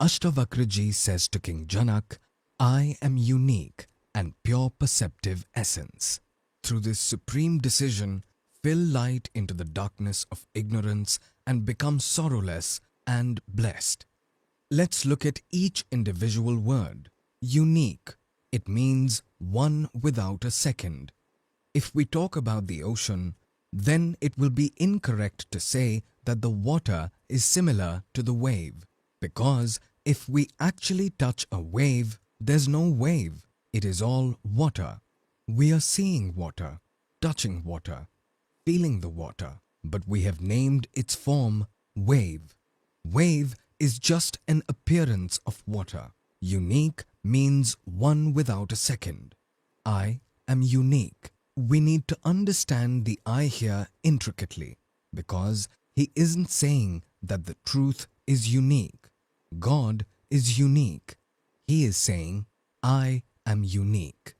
Ashtavakraji says to King Janak, I am unique and pure perceptive essence. Through this supreme decision, fill light into the darkness of ignorance and become sorrowless and blessed. Let's look at each individual word. Unique. It means one without a second. If we talk about the ocean, then it will be incorrect to say that the water is similar to the wave, because if we actually touch a wave, there's no wave. It is all water. We are seeing water, touching water, feeling the water, but we have named its form wave. Wave is just an appearance of water. Unique means one without a second. I am unique. We need to understand the I here intricately, because he isn't saying that the truth is unique. God is unique. He is saying, I am unique.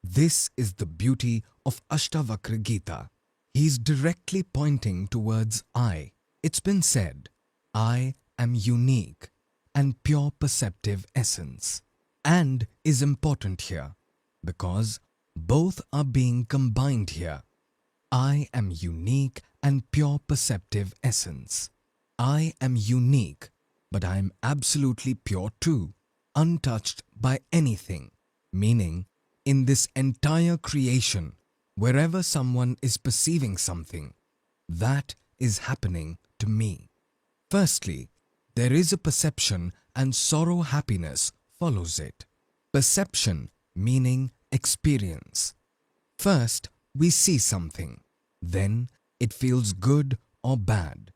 This is the beauty of Ashtavakra Gita. He is directly pointing towards I. It's been said, I am unique and pure perceptive essence. And is important here, because both are being combined here. I am unique and pure perceptive essence. I am unique, but I am absolutely pure too, untouched by anything. Meaning, in this entire creation, wherever someone is perceiving something, that is happening to me. Firstly, there is a perception and sorrow happiness follows it. Perception meaning experience. First, we see something. Then, it feels good or bad.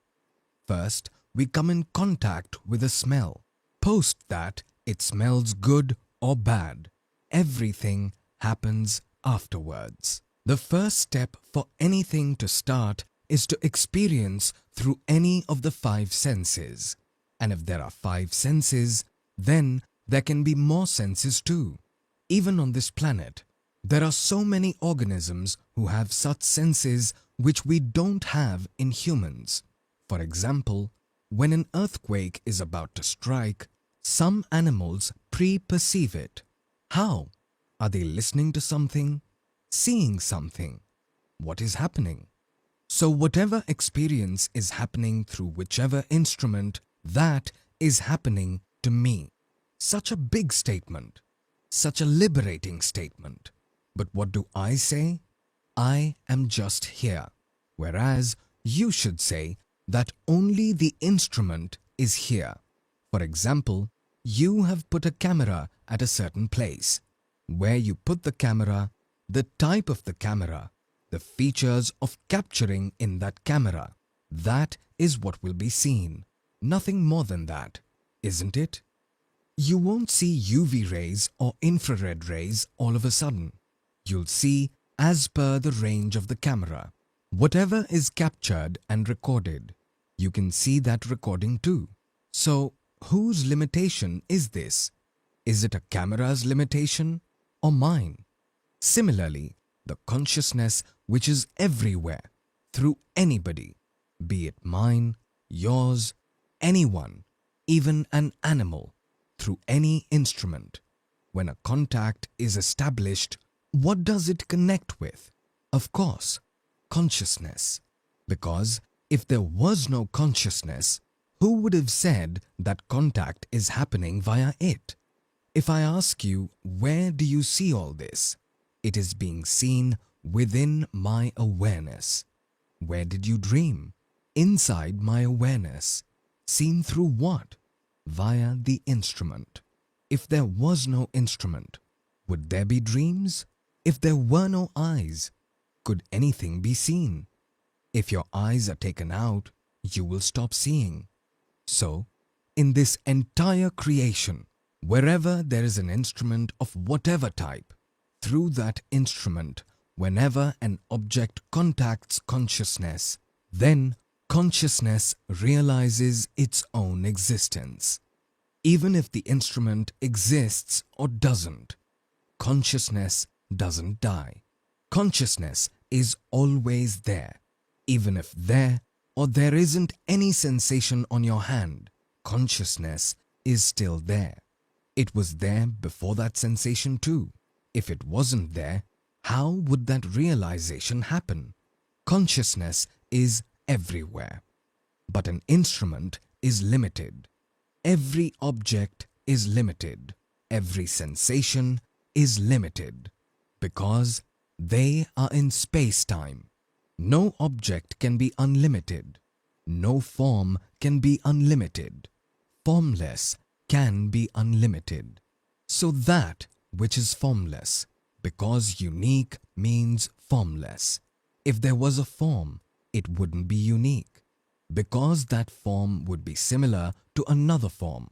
First, we come in contact with a smell. Post that, it smells good or bad. Everything happens afterwards. The first step for anything to start is to experience through any of the five senses. And if there are five senses, then there can be more senses too. Even on this planet, there are so many organisms who have such senses which we don't have in humans. For example, when an earthquake is about to strike, some animals pre-perceive it. How? Are they listening to something? Seeing something? What is happening? So whatever experience is happening through whichever instrument, that is happening to me. Such a big statement. Such a liberating statement. But what do I say? I am just here. Whereas you should say that only the instrument is here. For example, you have put a camera at a certain place. Where you put the camera, the type of the camera, the features of capturing in that camera, that is what will be seen. Nothing more than that, isn't it? You won't see UV rays or infrared rays all of a sudden. You'll see as per the range of the camera. Whatever is captured and recorded, you can see that recording too. So, whose limitation is this? Is it a camera's limitation or mine? Similarly, the consciousness which is everywhere, through anybody, be it mine, yours, anyone, even an animal, through any instrument. When a contact is established, what does it connect with? Of course, consciousness. Because if there was no consciousness, who would have said that contact is happening via it? If I ask you, where do you see all this? It is being seen within my awareness. Where did you dream? Inside my awareness. Seen through what? Via the instrument. If there was no instrument, would there be dreams? If there were no eyes, could anything be seen? If your eyes are taken out, you will stop seeing. So, in this entire creation, wherever there is an instrument of whatever type, through that instrument, whenever an object contacts consciousness, then consciousness realizes its own existence. Even if the instrument exists or doesn't, consciousness doesn't die. Consciousness is always there. Even if there or there isn't any sensation on your hand, consciousness is still there. It was there before that sensation too. If it wasn't there, how would that realization happen? Consciousness is everywhere. But an instrument is limited. Every object is limited. Every sensation is limited. Because they are in space-time. No object can be unlimited. No form can be unlimited. Formless can be unlimited. So that which is formless, because unique means formless. If there was a form, it wouldn't be unique, because that form would be similar to another form.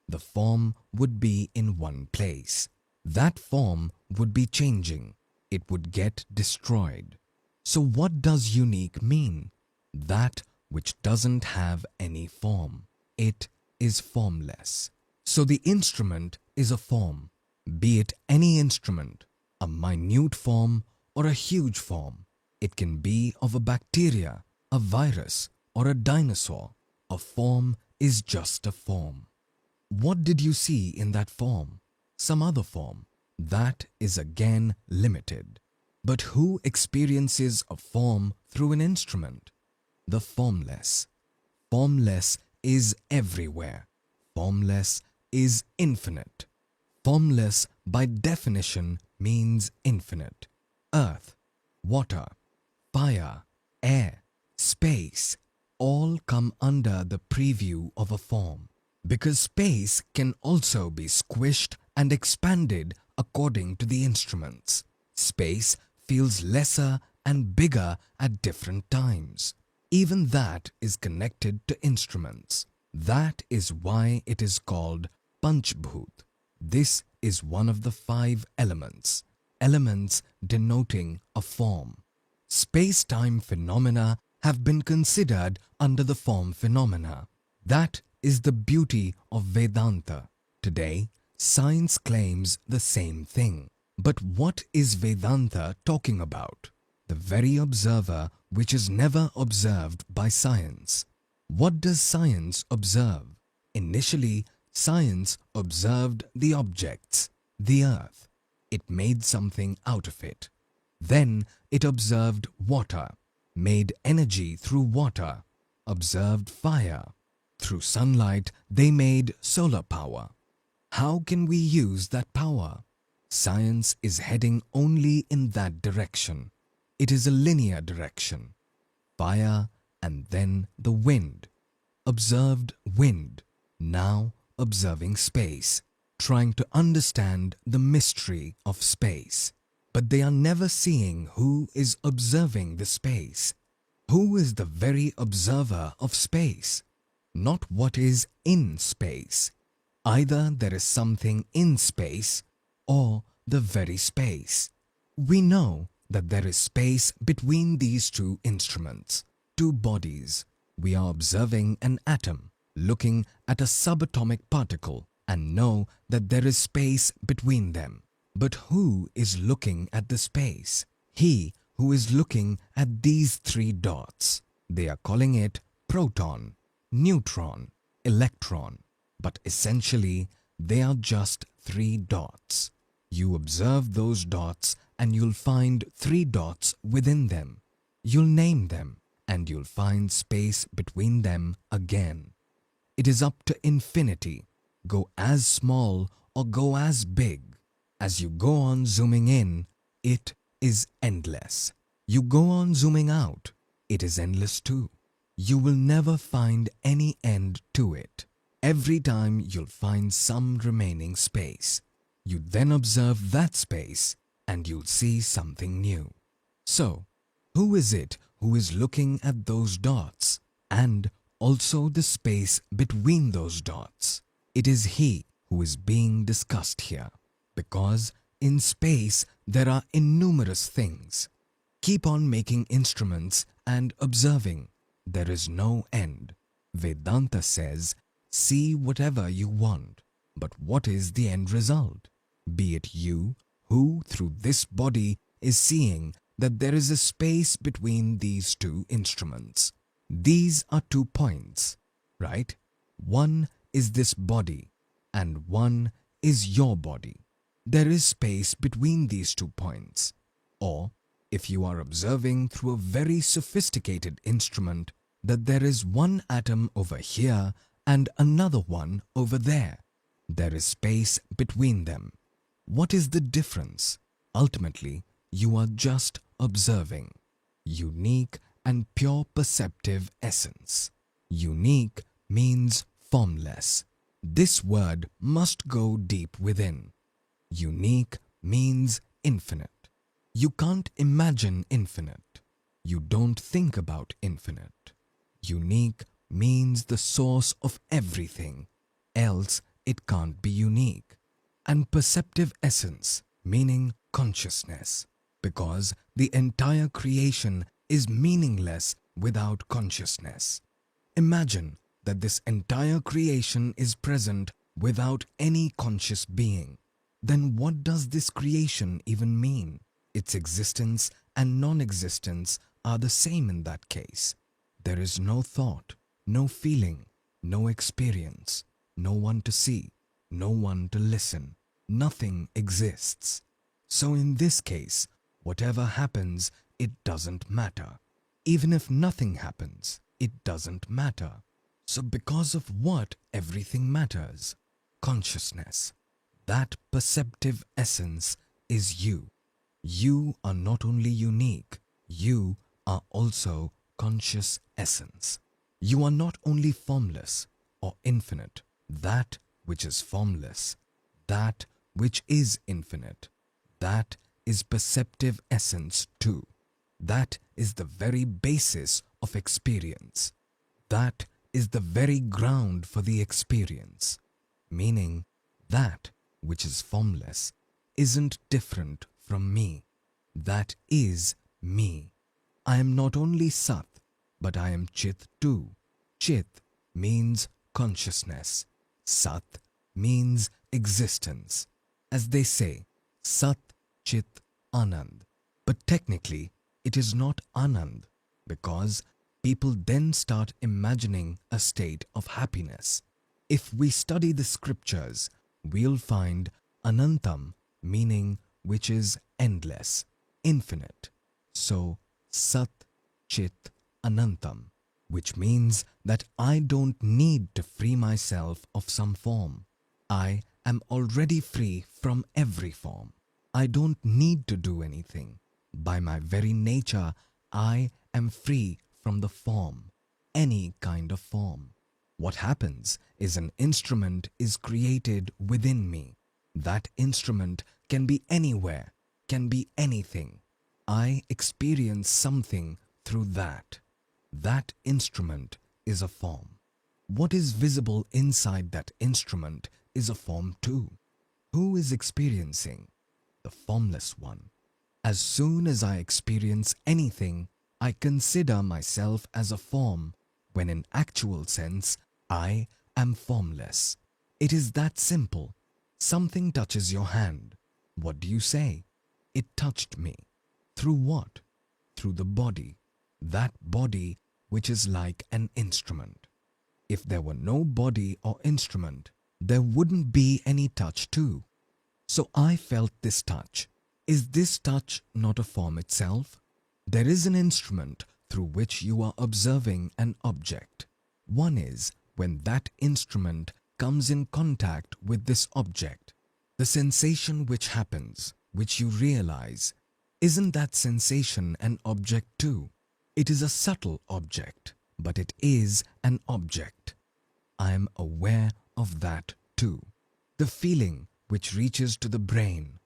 The form would be in one place. That form would be changing. It would get destroyed. So what does unique mean? That which doesn't have any form. It is formless. So the instrument is a form, be it any instrument, a minute form or a huge form. It can be of a bacteria, a virus, or a dinosaur. A form is just a form. What did you see in that form? Some other form. That is again limited. But who experiences a form through an instrument? The formless. Formless is everywhere. Formless is infinite. Formless by definition means infinite. Earth, water, fire, air, space all come under the preview of a form. Because space can also be squished and expanded according to the instruments. Space feels lesser and bigger at different times. Even that is connected to instruments. That is why it is called Panchbhut. This is one of the 5 elements. Elements denoting a form. Space-time phenomena have been considered under the form phenomena. That is the beauty of Vedanta. Today, science claims the same thing. But what is Vedanta talking about? The very observer which is never observed by science. What does science observe? Initially, science observed the objects, the earth. It made something out of it. Then it observed water, made energy through water, observed fire. Through sunlight, they made solar power. How can we use that power? Science is heading only in that direction. It is a linear direction. Fire and then the wind. Observed wind, now observing space, trying to understand the mystery of space. But they are never seeing who is observing the space. Who is the very observer of space? Not what is in space. Either there is something in space or the very space. We know that there is space between these two instruments, two bodies. We are observing an atom, looking at a subatomic particle, and know that there is space between them. But who is looking at the space? He who is looking at these 3 dots. They are calling it proton, neutron, electron. But essentially, they are just 3 dots. You observe those dots and you'll find 3 dots within them. You'll name them and you'll find space between them again. It is up to infinity. Go as small or go as big. As you go on zooming in, it is endless. You go on zooming out, it is endless too. You will never find any end to it. Every time you'll find some remaining space. You then observe that space and you'll see something new. So, who is it who is looking at those dots and also the space between those dots? It is he who is being discussed here, because in space there are innumerous things. Keep on making instruments and observing. There is no end. Vedanta says, see whatever you want, but what is the end result? Be it you who through this body is seeing that there is a space between these 2 instruments. These are 2 points, right? One is this body, and one is your body. There is space between these 2 points. Or, if you are observing through a very sophisticated instrument, that there is one atom over here and another one over there. There is space between them. What is the difference? Ultimately, you are just observing. Unique and pure perceptive essence. Unique means formless. This word must go deep within. Unique means infinite. You can't imagine infinite. You don't think about infinite. Unique means the source of everything, else it can't be unique. And perceptive essence, meaning consciousness, because the entire creation is meaningless without consciousness. Imagine that this entire creation is present without any conscious being. Then what does this creation even mean? Its existence and non-existence are the same in that case. There is no thought, no feeling, no experience, no one to see, no one to listen. Nothing exists. So in this case, whatever happens, it doesn't matter. Even if nothing happens, it doesn't matter. So because of what everything matters? Consciousness. That perceptive essence is you. You are not only unique, you are also conscious essence. You are not only formless or infinite, that which is formless, that which is infinite, that is perceptive essence too. That is the very basis of experience. That is the very ground for the experience. Meaning, that which is formless isn't different from me. That is me. I am not only Sat, but I am Chit too. Chit means consciousness. Sat means existence. As they say, Sat, Chit, Anand. But technically, it is not Anand, because people then start imagining a state of happiness. If we study the scriptures, we'll find Anantam, meaning which is endless, infinite. So, Sat, Chit, Anantam, which means that I don't need to free myself of some form. I am already free from every form. I don't need to do anything. By my very nature, I am free from the form, any kind of form. What happens is an instrument is created within me. That instrument can be anywhere, can be anything. I experience something through that. That instrument is a form. What is visible inside that instrument is a form too. Who is experiencing? The formless one. As soon as I experience anything, I consider myself as a form, when in actual sense, I am formless. It is that simple. Something touches your hand. What do you say? It touched me. Through what? Through the body. That body which is like an instrument. If there were no body or instrument, there wouldn't be any touch too. So I felt this touch. Is this touch not a form itself? There is an instrument through which you are observing an object. One is when that instrument comes in contact with this object. The sensation which happens, which you realize, isn't that sensation an object too? It is a subtle object, but it is an object. I am aware of that too. The feeling which reaches to the brain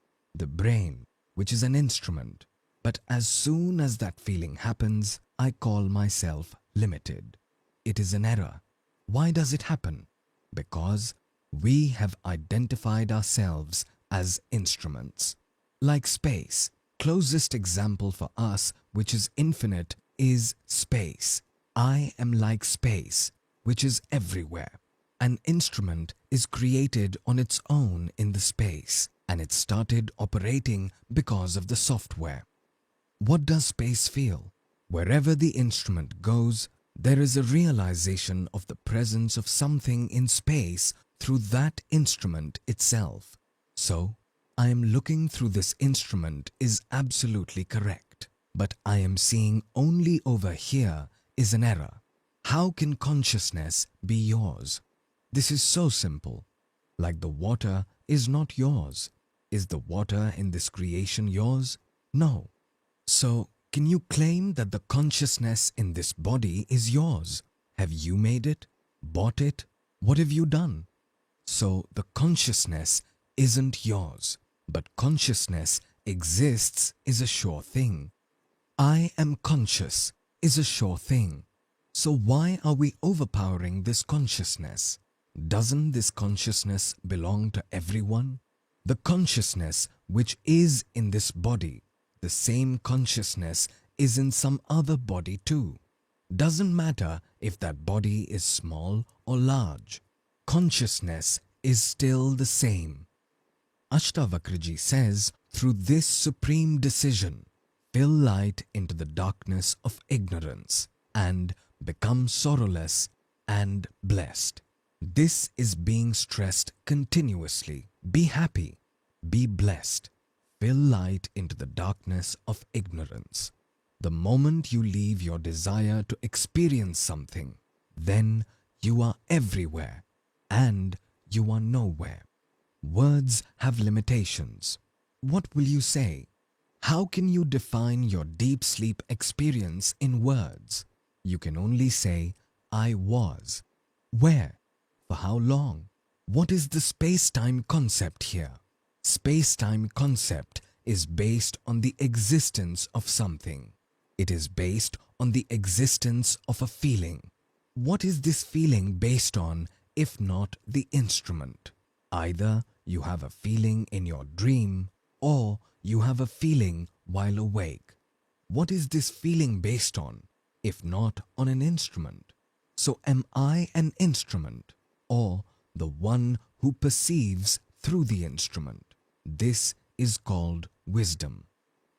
which is an instrument. But as soon as that feeling happens, I call myself limited. It is an error. Why does it happen? Because we have identified ourselves as instruments. Like space, closest example for us which is infinite is space. I am like space, which is everywhere. An instrument is created on its own in the space, and it started operating because of the software. What does space feel? Wherever the instrument goes, there is a realization of the presence of something in space through that instrument itself. So, I am looking through this instrument is absolutely correct, but I am seeing only over here is an error. How can consciousness be yours? This is so simple. Like the water is not yours. Is the water in this creation yours? No. So, can you claim that the consciousness in this body is yours? Have you made it? Bought it? What have you done? So, the consciousness isn't yours, but consciousness exists is a sure thing. I am conscious is a sure thing. So why are we overpowering this consciousness? Doesn't this consciousness belong to everyone? The consciousness which is in this body, the same consciousness is in some other body too. Doesn't matter if that body is small or large. Consciousness is still the same. Ashtavakraji says, through this supreme decision, fill light into the darkness of ignorance and become sorrowless and blessed. This is being stressed continuously. Be happy, be blessed. Fill light into the darkness of ignorance. The moment you leave your desire to experience something, then you are everywhere and you are nowhere. Words have limitations. What will you say? How can you define your deep sleep experience in words? You can only say, I was. Where? For how long? What is the space-time concept here? Space-time concept is based on the existence of something. It is based on the existence of a feeling. What is this feeling based on if not the instrument? Either you have a feeling in your dream or you have a feeling while awake. What is this feeling based on if not on an instrument? So am I an instrument or the one who perceives through the instrument? This is called wisdom,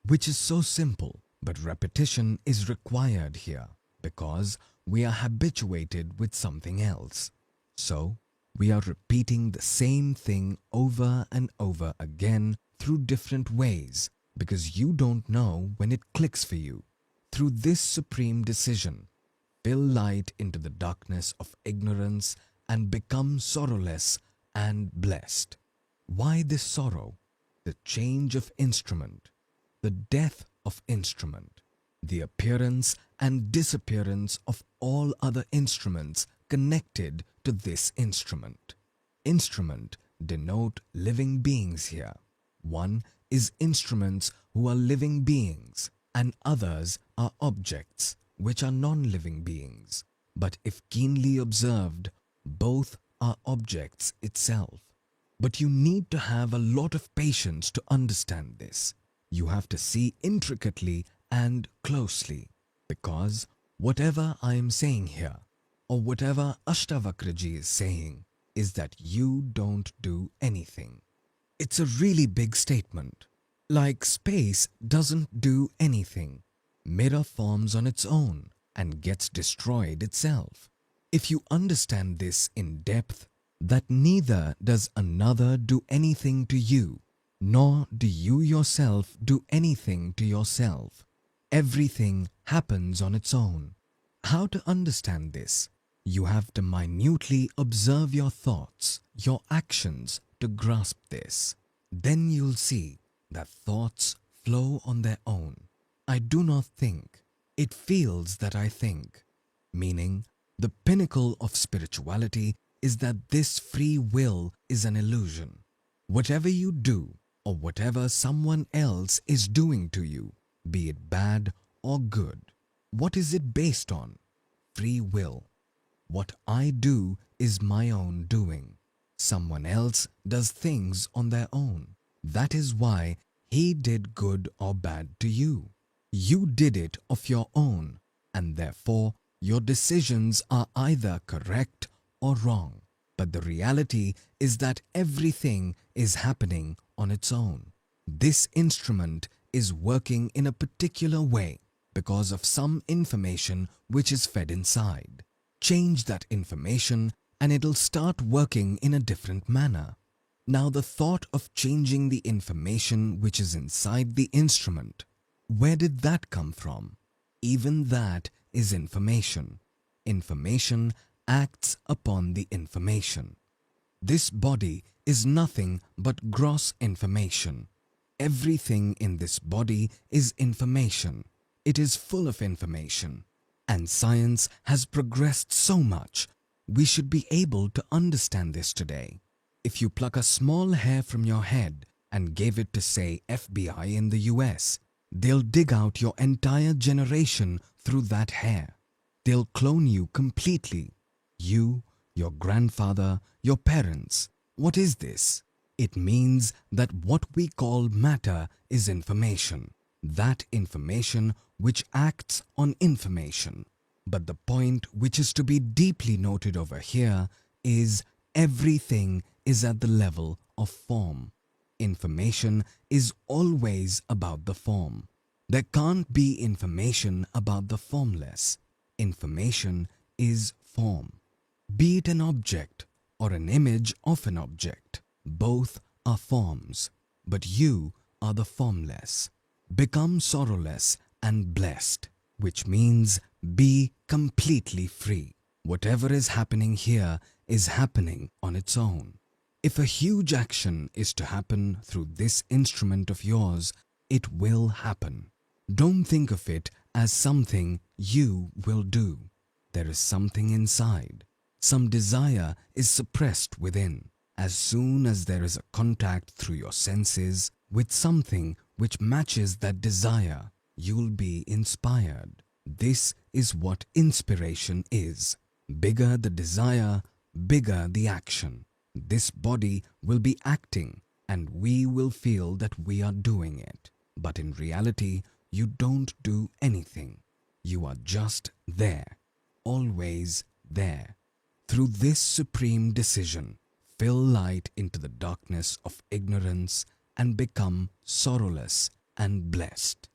which is so simple, but repetition is required here because we are habituated with something else. So we are repeating the same thing over and over again through different ways because you don't know when it clicks for you. Through this supreme decision, fill light into the darkness of ignorance and become sorrowless and blessed. Why this sorrow? The change of instrument, the death of instrument, the appearance and disappearance of all other instruments connected to this instrument. Instrument denote living beings here. One is instruments who are living beings and others are objects which are non-living beings. But if keenly observed, both are objects itself. But you need to have a lot of patience to understand this. You have to see intricately and closely because whatever I am saying here or whatever Ashtavakraji is saying is that you don't do anything. It's a really big statement. Like space doesn't do anything. Mirror forms on its own and gets destroyed itself. If you understand this in depth, that neither does another do anything to you, nor do you yourself do anything to yourself. Everything happens on its own. How to understand this? You have to minutely observe your thoughts, your actions to grasp this. Then you'll see that thoughts flow on their own. I do not think. It feels that I think. Meaning, the pinnacle of spirituality is that this free will is an illusion. Whatever you do or whatever someone else is doing to you, be it bad or good, what is it based on? Free will. What I do is my own doing. Someone else does things on their own. That is why he did good or bad to you. You did it of your own, and therefore your decisions are either correct or wrong. But the reality is that everything is happening on its own. This instrument is working in a particular way because of some information which is fed inside. Change that information and it'll start working in a different manner. Now the thought of changing the information which is inside the instrument, where did that come from? Even that is information. Information acts upon the information. This body is nothing but gross information. Everything in this body is information. It is full of information. And science has progressed so much, we should be able to understand this today. If you pluck a small hair from your head and gave it to, say, FBI in the US, they'll dig out your entire generation through that hair. They'll clone you completely. You, your grandfather, your parents. What is this? It means that what we call matter is information. That information which acts on information. But the point which is to be deeply noted over here is everything is at the level of form. Information is always about the form. There can't be information about the formless. Information is form. Be it an object or an image of an object, both are forms, but you are the formless. Become sorrowless and blessed, which means be completely free. Whatever is happening here is happening on its own. If a huge action is to happen through this instrument of yours, it will happen. Don't think of it as something you will do. There is something inside. Some desire is suppressed within. As soon as there is a contact through your senses with something which matches that desire, you'll be inspired. This is what inspiration is. Bigger the desire, bigger the action. This body will be acting and we will feel that we are doing it. But in reality, you don't do anything. You are just there, always there. Through this supreme decision, fill light into the darkness of ignorance and become sorrowless and blessed.